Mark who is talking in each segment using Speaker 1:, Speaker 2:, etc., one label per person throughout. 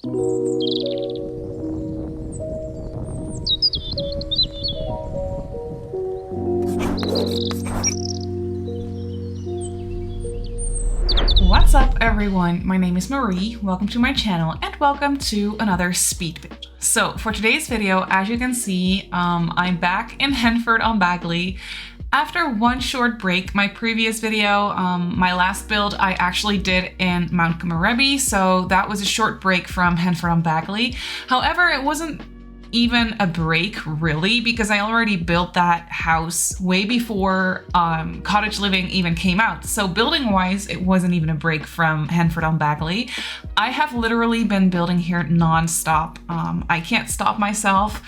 Speaker 1: What's up everyone, my name is Marie, welcome to my channel and welcome to another speed build. So for today's video, as you can see, I'm back in Henford-on-Bagley. After one short break, my previous video, my last build I actually did in Mount Simmarysims, so that was a short break from Henford-on-Bagley. However, it wasn't even a break really, because I already built that house way before Cottage Living even came out. So building wise, it wasn't even a break from Henford-on-Bagley. I have literally been building here non-stop. I can't stop myself.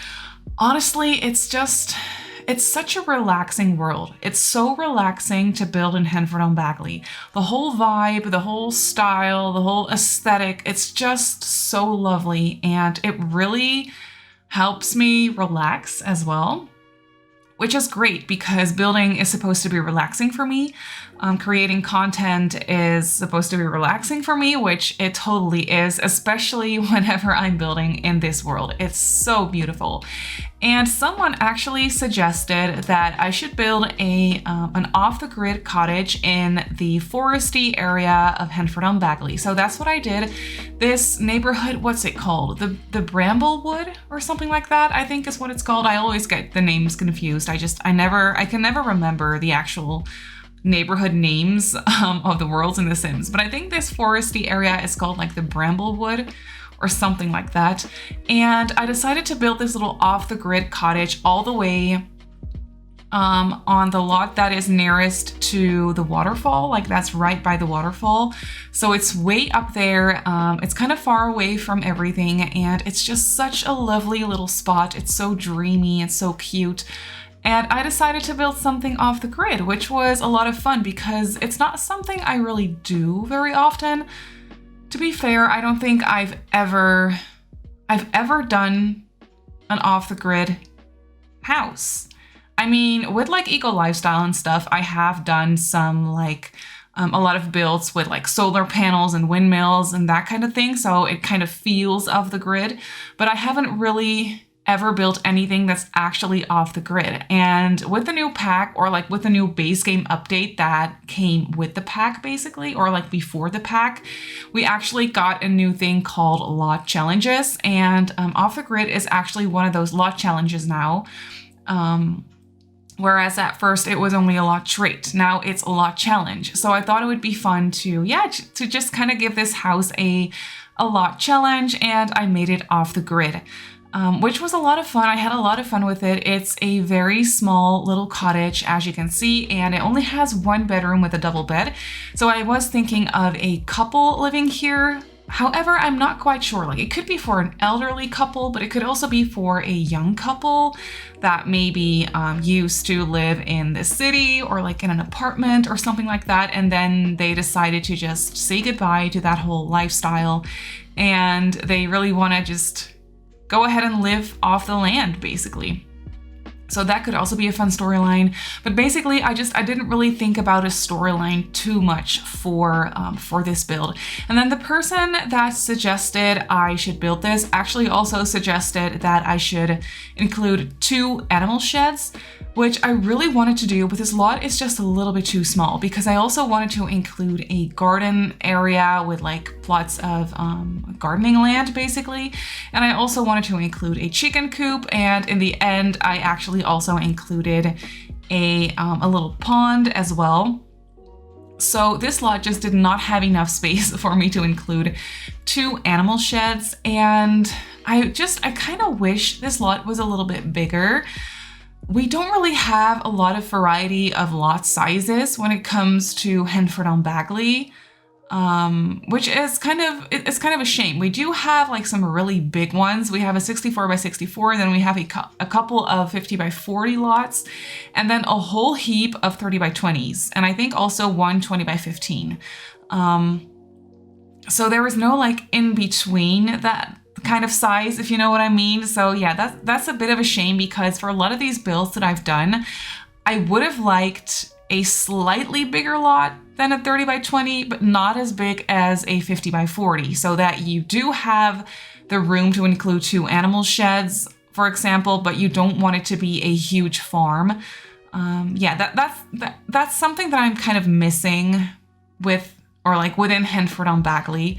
Speaker 1: Honestly, it's such a relaxing world. It's so relaxing to build in Henford-on-Bagley. The whole vibe, the whole style, the whole aesthetic, it's just so lovely, and it really helps me relax as well, which is great because building is supposed to be relaxing for me. Creating content is supposed to be relaxing for me, which it totally is, especially whenever I'm building in this world. It's so beautiful. And someone actually suggested that I should build an off-the-grid cottage in the foresty area of Henford-on-Bagley. So that's what I did. This neighborhood, what's it called? The Bramblewood or something like that, I think is what it's called. I always get the names confused. I can never remember the actual neighborhood names of the worlds in The Sims, but I think this foresty area is called like the Bramblewood or something like that. And I decided to build this little off-the-grid cottage all the way on the lot that is nearest to the waterfall, like that's right by the waterfall. So it's way up there. It's kind of far away from everything, and it's just such a lovely little spot. It's so dreamy, it's so cute. And I decided to build something off the grid, which was a lot of fun because it's not something I really do very often. To be fair, I don't think I've ever done an off the grid house. I mean, with like eco lifestyle and stuff, I have done some like a lot of builds with like solar panels and windmills and that kind of thing. So it kind of feels off the grid, but I haven't really ever built anything that's actually off the grid. And with the new pack, or like with the new base game update that came with the pack basically, or like before the pack, we actually got a new thing called lot challenges, and off the grid is actually one of those lot challenges now. Whereas at first it was only a lot trait. Now it's a lot challenge. So I thought it would be fun to just kind of give this house a lot challenge, and I made it off the grid. Which was a lot of fun. I had a lot of fun with it. It's a very small little cottage, as you can see, and it only has one bedroom with a double bed. So I was thinking of a couple living here. However, I'm not quite sure. Like, it could be for an elderly couple, but it could also be for a young couple that maybe used to live in the city or like in an apartment or something like that. And then they decided to just say goodbye to that whole lifestyle. And they really want to just go ahead and live off the land, basically. So that could also be a fun storyline. But basically, I didn't really think about a storyline too much for this build. And then the person that suggested I should build this actually also suggested that I should include 2 animal sheds, which I really wanted to do, but this lot is just a little bit too small because I also wanted to include a garden area with like plots of gardening land basically. And I also wanted to include a chicken coop, and in the end, I actually also included a little pond as well. So this lot just did not have enough space for me to include 2 animal sheds, and I kind of wish this lot was a little bit bigger. We don't really have a lot of variety of lot sizes when it comes to Henford-on-Bagley, which is kind of a shame. We do have like some really big ones. We have a 64 by 64, then we have a couple of 50 by 40 lots, and then a whole heap of 30 by 20s, and I think also one 20 by 15. So there was no like in between that kind of size, if you know what I mean. So yeah, that's a bit of a shame because for a lot of these builds that I've done, I would have liked a slightly bigger lot than a 30 by 20, but not as big as a 50 by 40, so that you do have the room to include 2 animal sheds, for example, but you don't want it to be a huge farm. Yeah, that's something that I'm kind of missing with, or like within Henford-on-Bagley,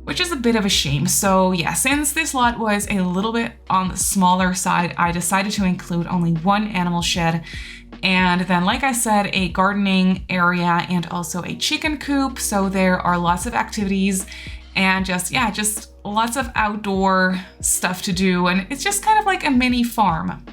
Speaker 1: which is a bit of a shame. So yeah, since this lot was a little bit on the smaller side, I decided to include only 1 animal shed. And then, like I said, a gardening area and also a chicken coop. So there are lots of activities and just lots of outdoor stuff to do. And it's just kind of like a mini farm.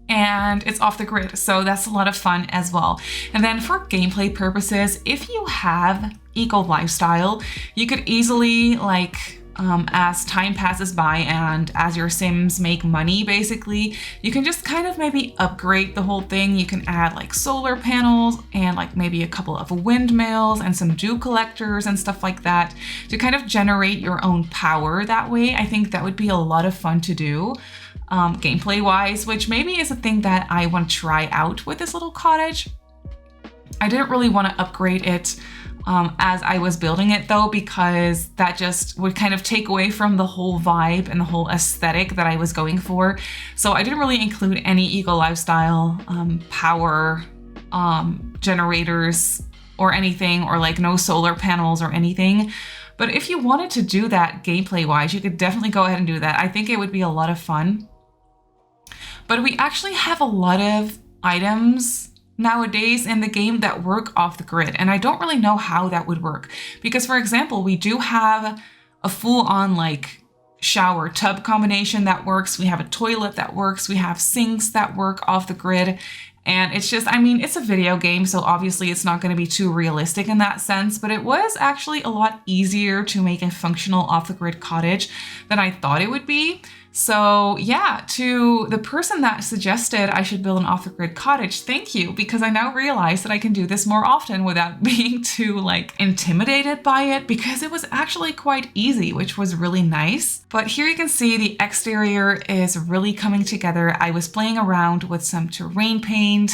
Speaker 1: And it's off the grid, so that's a lot of fun as well. And then for gameplay purposes, if you have eco lifestyle, you could easily, like, as time passes by and as your Sims make money, basically, you can just kind of maybe upgrade the whole thing. You can add like solar panels and like maybe a couple of windmills and some dew collectors and stuff like that to kind of generate your own power that way. I think that would be a lot of fun to do. Gameplay wise, which maybe is a thing that I want to try out with this little cottage. I didn't really want to upgrade it as I was building it though, because that just would kind of take away from the whole vibe and the whole aesthetic that I was going for. So I didn't really include any eco lifestyle power generators or anything, or like no solar panels or anything. But if you wanted to do that gameplay wise, you could definitely go ahead and do that. I think it would be a lot of fun. But we actually have a lot of items nowadays in the game that work off the grid, and I don't really know how that would work. Because for example, we do have a full-on like shower tub combination that works. We have a toilet that works. We have sinks that work off the grid. And it's just, I mean, it's a video game, so obviously it's not going to be too realistic in that sense, but it was actually a lot easier to make a functional off-the-grid cottage than I thought it would be. So yeah, to the person that suggested I should build an off-the-grid cottage, thank you, because I now realize that I can do this more often without being too like intimidated by it, because it was actually quite easy, which was really nice. But here you can see the exterior is really coming together. I was playing around with some terrain paint,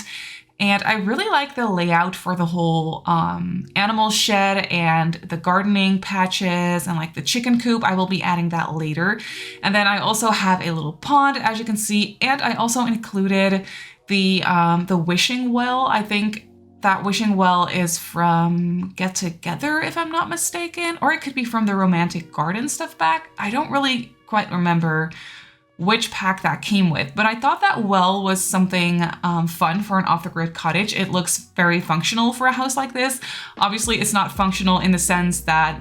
Speaker 1: and I really like the layout for the whole animal shed and the gardening patches and like the chicken coop. I will be adding that later. And then I also have a little pond, as you can see, and I also included the wishing well. I think that wishing well is from Get Together, if I'm not mistaken, or it could be from the Romantic Garden stuff pack. I don't really quite remember which pack that came with, but I thought that well was something fun for an off-the-grid cottage. It looks very functional for a house like this. Obviously, it's not functional in the sense that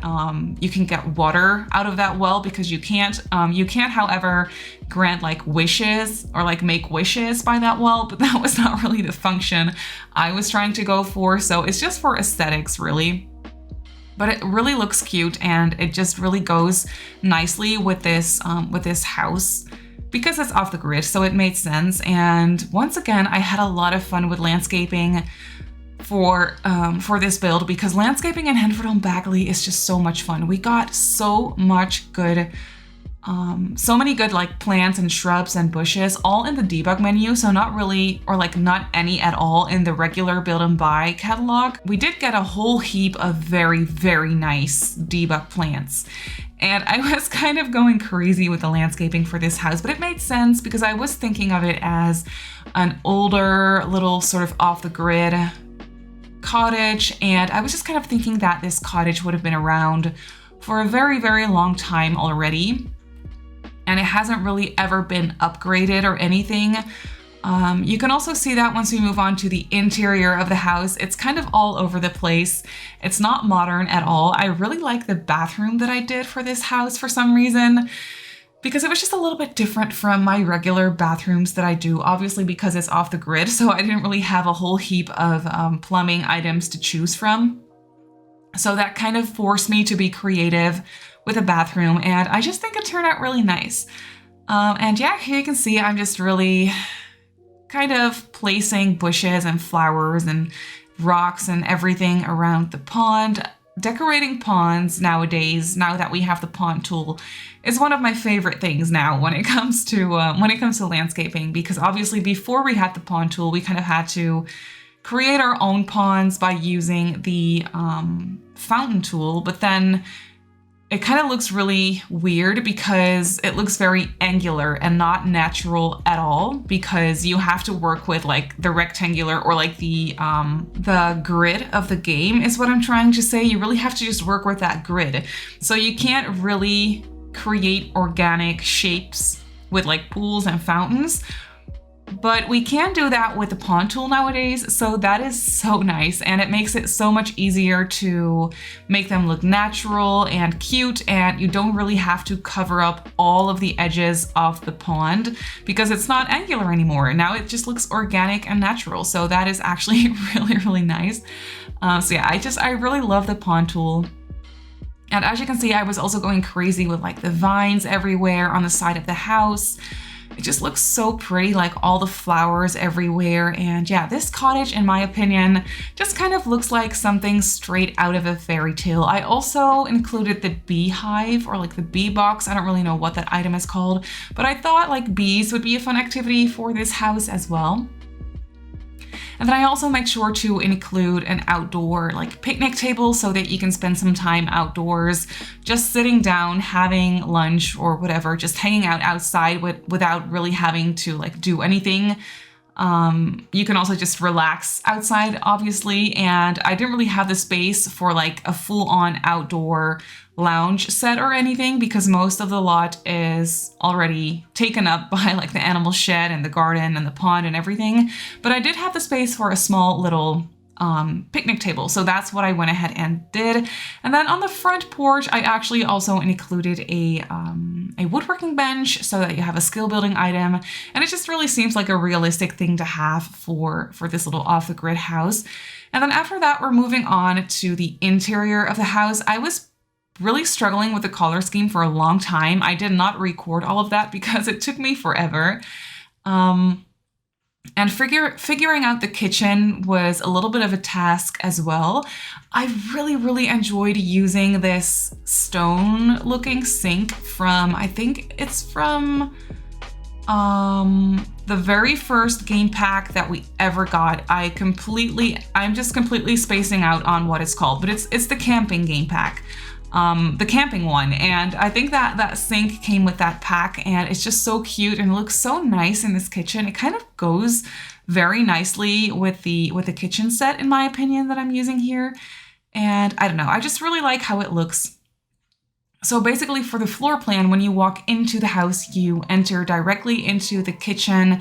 Speaker 1: you can get water out of that well, because you can't. You can't, however, grant like wishes or like make wishes by that well, but that was not really the function I was trying to go for. So it's just for aesthetics, really. But it really looks cute, and it just really goes nicely with this house, because it's off the grid, so it made sense. And once again, I had a lot of fun with landscaping for this build, because landscaping in Henford-on-Bagley is just so much fun. We got so much good, so many good like plants and shrubs and bushes, all in the debug menu. So not really, or like not any at all in the regular build and buy catalog. We did get a whole heap of very, very nice debug plants. And I was kind of going crazy with the landscaping for this house, but it made sense because I was thinking of it as an older little sort of off the grid cottage. And I was just kind of thinking that this cottage would have been around for a very, very long time already. And it hasn't really ever been upgraded or anything. You can also see that once we move on to the interior of the house, it's kind of all over the place. It's not modern at all. I really like the bathroom that I did for this house for some reason, because it was just a little bit different from my regular bathrooms that I do, obviously because it's off the grid. So I didn't really have a whole heap of plumbing items to choose from. So that kind of forced me to be creative with a bathroom, and I just think it turned out really nice. And yeah, here you can see I'm just really kind of placing bushes and flowers and rocks and everything around the pond. Decorating ponds nowadays, now that we have the pond tool, is one of my favorite things now when it comes to landscaping, because obviously before we had the pond tool, we kind of had to create our own ponds by using the fountain tool, but then it kind of looks really weird because it looks very angular and not natural at all, because you have to work with like the rectangular or like the grid of the game is what I'm trying to say. You really have to just work with that grid. So you can't really create organic shapes with like pools and fountains. But we can do that with the pond tool nowadays, so that is so nice, and it makes it so much easier to make them look natural and cute, and you don't really have to cover up all of the edges of the pond because it's not angular anymore. Now it just looks organic and natural, so that is actually really nice. So yeah, I really love the pond tool. And as you can see, I was also going crazy with like the vines everywhere on the side of the house. It just looks so pretty, like all the flowers everywhere. And yeah, this cottage, in my opinion, just kind of looks like something straight out of a fairy tale. I also included the beehive, or like the bee box. I don't really know what that item is called, but I thought like bees would be a fun activity for this house as well. And then I also make sure to include an outdoor like picnic table so that you can spend some time outdoors, just sitting down, having lunch or whatever, just hanging out outside without really having to like do anything. You can also just relax outside, obviously. And I didn't really have the space for like a full-on outdoor lounge set or anything because most of the lot is already taken up by like the animal shed and the garden and the pond and everything. But I did have the space for a small little picnic table. So that's what I went ahead and did. And then on the front porch, I actually also included a woodworking bench so that you have a skill building item. And it just really seems like a realistic thing to have for this little off the grid house. And then after that, we're moving on to the interior of the house. I was really struggling with the color scheme for a long time. I did not record all of that because it took me forever. And figuring out the kitchen was a little bit of a task as well. I really enjoyed using this stone looking sink from, I think it's from the very first game pack that we ever got. I'm just completely spacing out on what it's called, but it's the camping game pack. The camping one, and I think that sink came with that pack, and it's just so cute and it looks so nice in this kitchen. It kind of goes very nicely with the kitchen set, in my opinion, that I'm using here. And I don't know, I just really like how it looks. So basically for the floor plan, when you walk into the house, you enter directly into the kitchen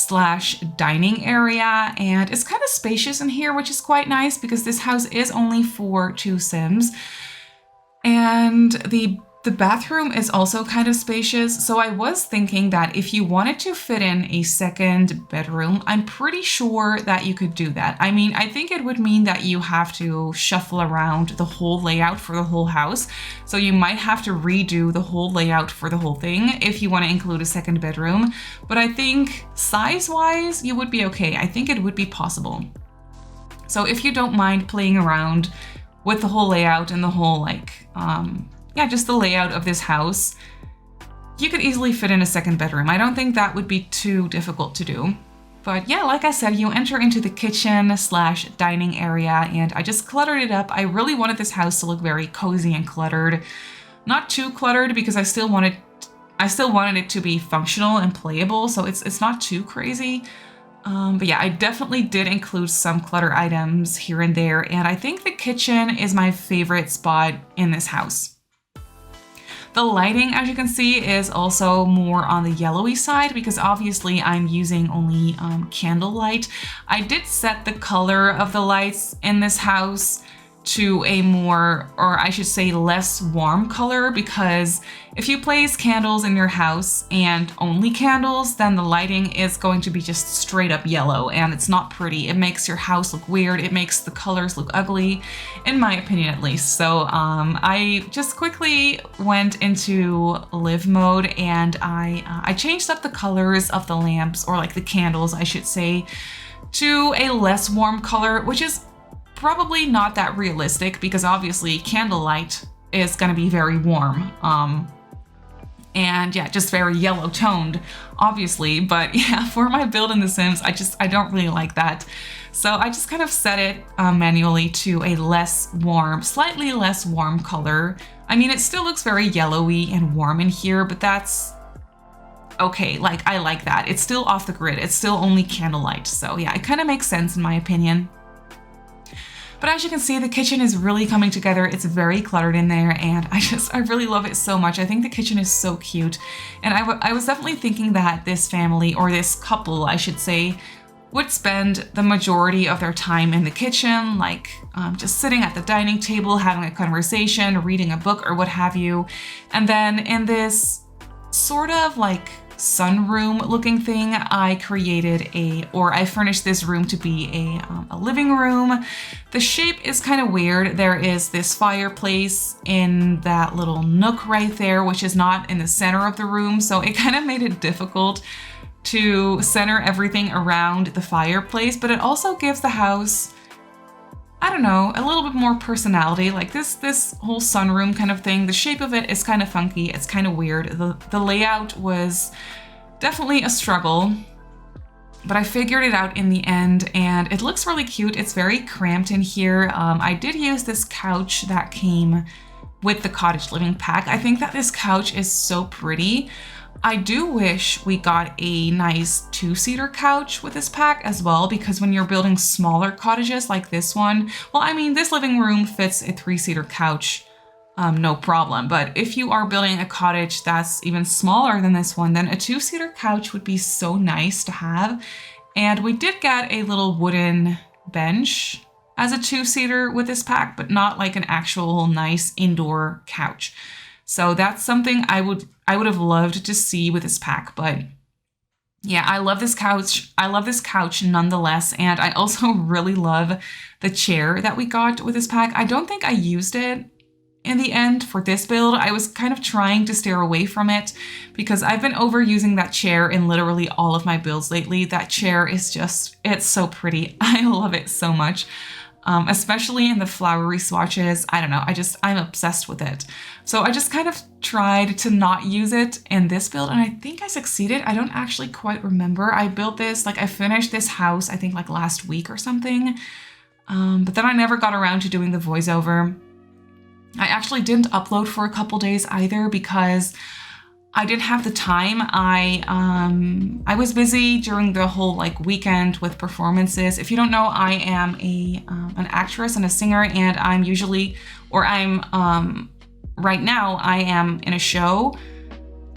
Speaker 1: / dining area, and it's kind of spacious in here, which is quite nice because this house is only for 2 Sims. And the bathroom is also kind of spacious. So I was thinking that if you wanted to fit in a second bedroom, I'm pretty sure that you could do that. I mean, I think it would mean that you have to shuffle around the whole layout for the whole house. So you might have to redo the whole layout for the whole thing if you want to include a second bedroom. But I think size-wise, you would be okay. I think it would be possible. So if you don't mind playing around with the whole layout and the whole just the layout of this house, you could easily fit in a second bedroom. I don't think that would be too difficult to do. But yeah, like I said, you enter into the kitchen / dining area, and I just cluttered it up. I really wanted this house to look very cozy and cluttered. Not too cluttered because I still wanted it to be functional and playable, so it's not too crazy. But yeah, I definitely did include some clutter items here and there, and I think the kitchen is my favorite spot in this house. The lighting, as you can see, is also more on the yellowy side because obviously I'm using only candlelight. I did set the color of the lights in this house to a more, or I should say less warm color, because if you place candles in your house and only candles, then the lighting is going to be just straight up yellow and it's not pretty. It makes your house look weird. It makes the colors look ugly, in my opinion at least. So I just quickly went into live mode and I changed up the colors of the lamps, or like the candles I should say, to a less warm color, which is probably not that realistic because obviously candlelight is going to be very warm. And yeah, just very yellow toned, obviously. But yeah, for my build in The Sims, I don't really like that. So I just kind of set it manually to a less warm, slightly less warm color. I mean, it still looks very yellowy and warm in here, but that's okay. Like, I like that. It's still off the grid. It's still only candlelight. So yeah, it kind of makes sense in my opinion. But as you can see, the kitchen is really coming together. It's very cluttered in there, and I really love it so much. I think the kitchen is so cute. And I was definitely thinking that this family, or this couple, I should say, would spend the majority of their time in the kitchen, like just sitting at the dining table, having a conversation, reading a book, or what have you. And then in this sort of like sunroom looking thing, I furnished this room to be a living room. The shape is kind of weird. There is this fireplace in that little nook right there, which is not in the center of the room. So it kind of made it difficult to center everything around the fireplace, but it also gives the house, I don't know, a little bit more personality. Like this whole sunroom kind of thing, the shape of it is kind of funky. It's kind of weird. The layout was definitely a struggle, but I figured it out in the end, and it looks really cute. It's very cramped in here. I did use this couch that came with the Cottage living pack. I think that this couch is so pretty. I do wish we got a nice two-seater couch with this pack as well, because when you're building smaller cottages like this one, well, I mean, this living room fits a three-seater couch, no problem. But if you are building a cottage that's even smaller than this one, then a two-seater couch would be so nice to have. And we did get a little wooden bench as a two-seater with this pack, but not like an actual nice indoor couch. So that's something I would have loved to see with this pack, but yeah, I love this couch. I love this couch nonetheless, and I also really love the chair that we got with this pack. I don't think I used it in the end for this build. I was kind of trying to steer away from it because I've been overusing that chair in literally all of my builds lately. That chair is just, it's so pretty. I love it so much. Especially in the flowery swatches. I don't know, I'm obsessed with it. So I just kind of tried to not use it in this build, and I think I succeeded. I don't actually quite remember. I built this, like I finished this house, I think like last week or something. But then I never got around to doing the voiceover. I actually didn't upload for a couple days either because I didn't have the time. I was busy during the whole like weekend with performances. If you don't know, I am an actress and a singer, and right now I am in a show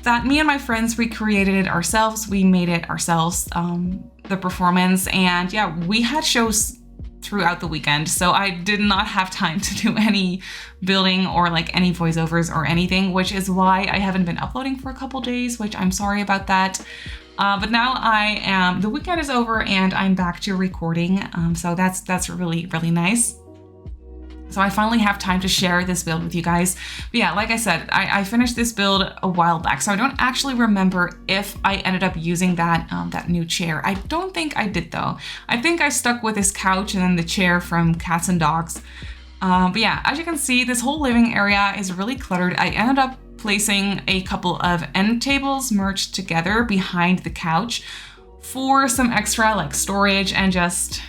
Speaker 1: that me and my friends recreated it ourselves. We made it ourselves, the performance, and yeah, we had shows throughout the weekend, so I did not have time to do any building or like any voiceovers or anything, which is why I haven't been uploading for a couple days, which I'm sorry about that. But now the weekend is over and I'm back to recording, so that's really, really nice. So I finally have time to share this build with you guys. But yeah, like I said, I finished this build a while back, so I don't actually remember if I ended up using that new chair. I don't think I did though. I think I stuck with this couch and then the chair from Cats and Dogs. But yeah, as you can see, this whole living area is really cluttered. I ended up placing a couple of end tables merged together behind the couch for some extra like storage and just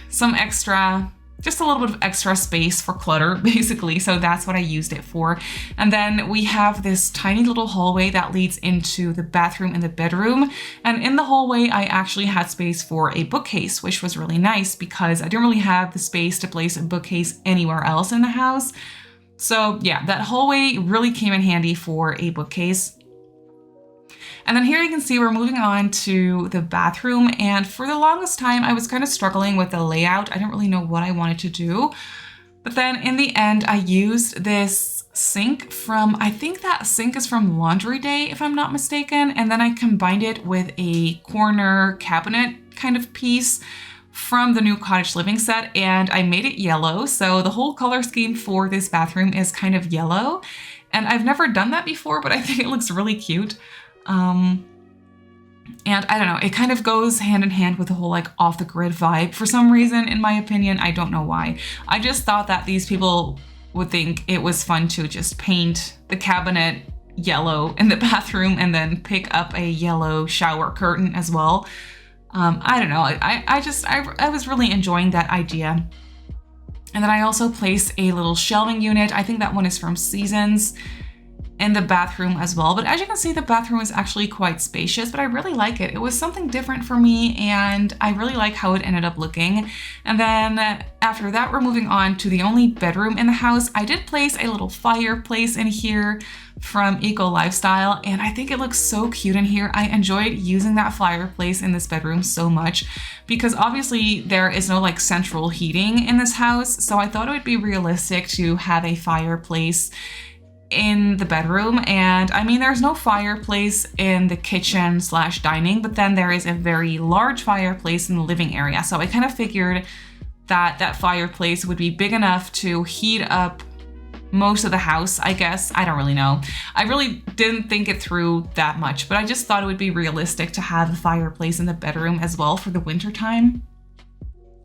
Speaker 1: a little bit of extra space for clutter, basically. So that's what I used it for. And then we have this tiny little hallway that leads into the bathroom and the bedroom. And in the hallway, I actually had space for a bookcase, which was really nice because I didn't really have the space to place a bookcase anywhere else in the house. So yeah, that hallway really came in handy for a bookcase. And then here you can see we're moving on to the bathroom, and for the longest time I was kind of struggling with the layout. I didn't really know what I wanted to do. But then in the end I used this sink from, I think that sink is from Laundry Day if I'm not mistaken, and then I combined it with a corner cabinet kind of piece from the new Cottage living set, and I made it yellow. So the whole color scheme for this bathroom is kind of yellow, and I've never done that before, but I think it looks really cute. And I don't know, it kind of goes hand in hand with the whole like off the grid vibe for some reason, in my opinion. I don't know why. I just thought that these people would think it was fun to just paint the cabinet yellow in the bathroom and then pick up a yellow shower curtain as well. I don't know, I was really enjoying that idea. And then I also placed a little shelving unit. I think that one is from Seasons, in the bathroom as well. But as you can see, the bathroom is actually quite spacious, but I really like it. It was something different for me and I really like how it ended up looking. And then after that, we're moving on to the only bedroom in the house. I did place a little fireplace in here from Eco Lifestyle, and I think it looks so cute in here. I enjoyed using that fireplace in this bedroom so much because obviously there is no like central heating in this house. So I thought it would be realistic to have a fireplace in the bedroom. And I mean, there's no fireplace in the kitchen / dining, but then there is a very large fireplace in the living area. So I kind of figured that that fireplace would be big enough to heat up most of the house, I guess. I don't really know. I really didn't think it through that much, but I just thought it would be realistic to have a fireplace in the bedroom as well for the winter time.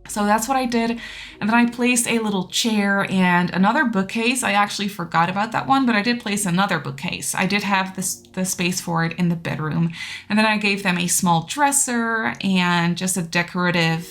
Speaker 1: So that's what I did. And then I placed a little chair and another bookcase. I actually forgot about that one, but I did place another bookcase. I did have the space for it in the bedroom. And then I gave them a small dresser and just a decorative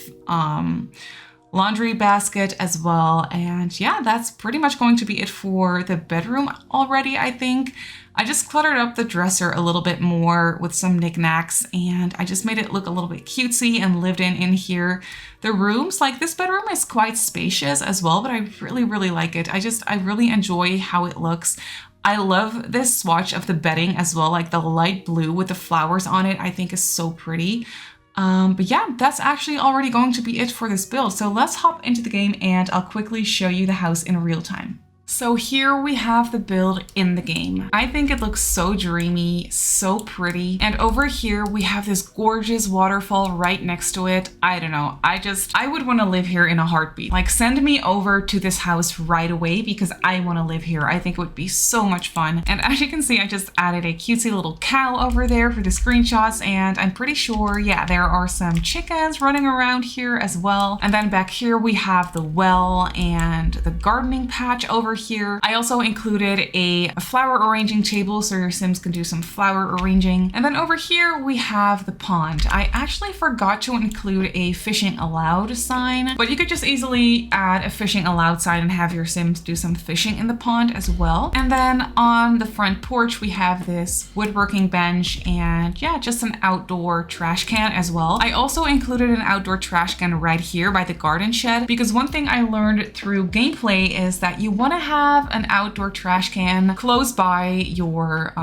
Speaker 1: laundry basket as well. And yeah, that's pretty much going to be it for the bedroom already, I think. I just cluttered up the dresser a little bit more with some knickknacks and I just made it look a little bit cutesy and lived in here. The rooms, like this bedroom is quite spacious as well, but I really like it. I really enjoy how it looks. I love this swatch of the bedding as well, like the light blue with the flowers on it, I think is so pretty. But yeah, that's actually already going to be it for this build. So let's hop into the game and I'll quickly show you the house in real time. So here we have the build in the game. I think it looks so dreamy, so pretty. And over here we have this gorgeous waterfall right next to it. I don't know, I would want to live here in a heartbeat. Like send me over to this house right away because I want to live here. I think it would be so much fun. And as you can see, I just added a cutesy little cow over there for the screenshots. And I'm pretty sure, yeah, there are some chickens running around here as well. And then back here we have the well and the gardening patch over here. I also included a flower arranging table so your Sims can do some flower arranging. And then over here we have the pond. I actually forgot to include a fishing allowed sign, but you could just easily add a fishing allowed sign and have your Sims do some fishing in the pond as well. And then on the front porch we have this woodworking bench and yeah, just an outdoor trash can as well. I also included an outdoor trash can right here by the garden shed because one thing I learned through gameplay is that you want to have an outdoor trash can close by your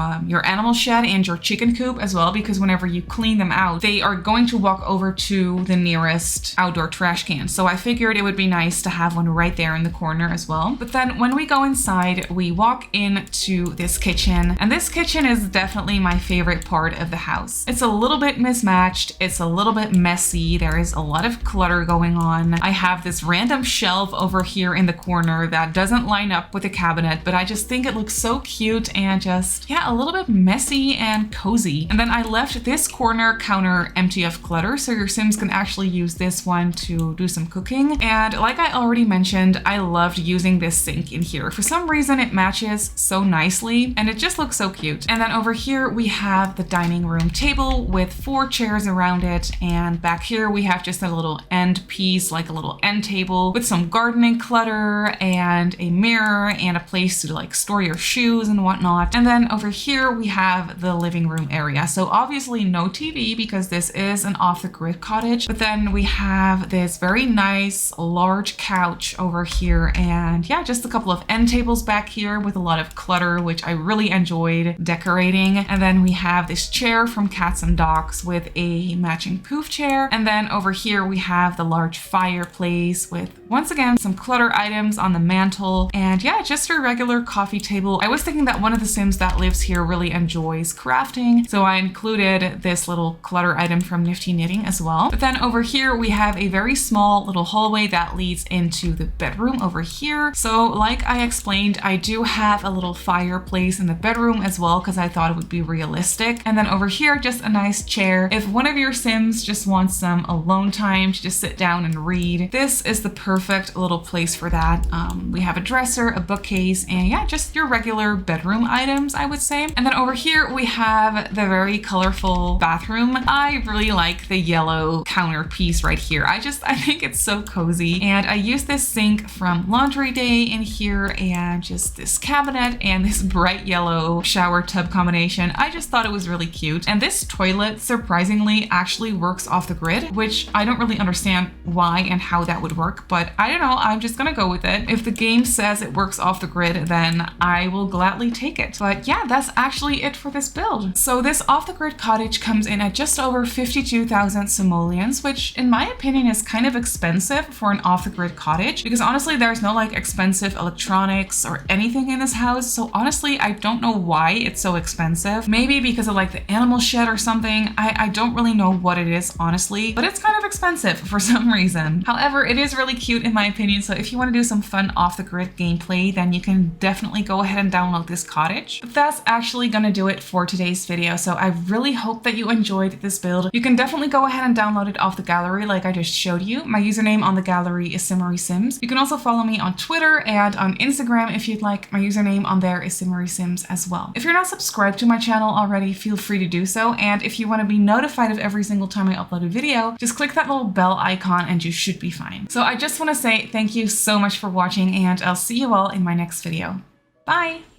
Speaker 1: animal shed and your chicken coop as well, because whenever you clean them out, they are going to walk over to the nearest outdoor trash can. So I figured it would be nice to have one right there in the corner as well. But then when we go inside, we walk into this kitchen, and this kitchen is definitely my favorite part of the house. It's a little bit mismatched. It's a little bit messy. There is a lot of clutter going on. I have this random shelf over here in the corner that doesn't line up with the cabinet, but I just think it looks so cute and just, yeah, a little bit messy and cozy. And then I left this corner counter empty of clutter so your Sims can actually use this one to do some cooking. And like I already mentioned, I loved using this sink in here. For some reason it matches so nicely and it just looks so cute. And then over here we have the dining room table with 4 chairs around it, and back here we have just a little end piece, like a little end table with some gardening clutter and a mirror and a place to like store your shoes and whatnot. And then over here we have the living room area. So obviously no TV because this is an off-the-grid cottage, but then we have this very nice large couch over here, and yeah, just a couple of end tables back here with a lot of clutter, which I really enjoyed decorating. And then we have this chair from Cats and Dogs with a matching poof chair. And then over here we have the large fireplace with, once again, some clutter items on the mantle. And yeah, just a regular coffee table. I was thinking that one of the Sims that lives here really enjoys crafting, so I included this little clutter item from Nifty Knitting as well. But then over here we have a very small little hallway that leads into the bedroom over here. So like I explained, I do have a little fireplace in the bedroom as well because I thought it would be realistic. And then over here, just a nice chair. If one of your Sims just wants some alone time to just sit down and read, this is the perfect little place for that. We have a dresser dresser, a bookcase, and yeah, just your regular bedroom items, I would say. And then over here we have the very colorful bathroom. I really like the yellow counterpiece right here. I think it's so cozy. And I use this sink from Laundry Day in here, and just this cabinet and this bright yellow shower tub combination. I just thought it was really cute. And this toilet surprisingly actually works off the grid, which I don't really understand why and how that would work, but I don't know, I'm just gonna go with it. If the game says it works off the grid, then I will gladly take it. But yeah, that's actually it for this build. So this off the grid cottage comes in at just over 52,000 simoleons, which in my opinion is kind of expensive for an off the grid cottage, because honestly there's no like expensive electronics or anything in this house. So honestly, I don't know why it's so expensive. Maybe because of like the animal shed or something. I don't really know what it is, honestly, but it's kind of expensive for some reason. However, it is really cute in my opinion. So if you want to do some fun off the grid gameplay, then you can definitely go ahead and download this cottage. But that's actually gonna do it for today's video. So I really hope that you enjoyed this build. You can definitely go ahead and download it off the gallery like I just showed you. My username on the gallery is Simmarysims. You can also follow me on Twitter and on Instagram if you'd like. My username on there is Simmarysims as well. If you're not subscribed to my channel already, feel free to do so. And if you want to be notified of every single time I upload a video, just click that little bell icon and you should be fine. So I just want to say thank you so much for watching, and I'll see you all in my next video. Bye!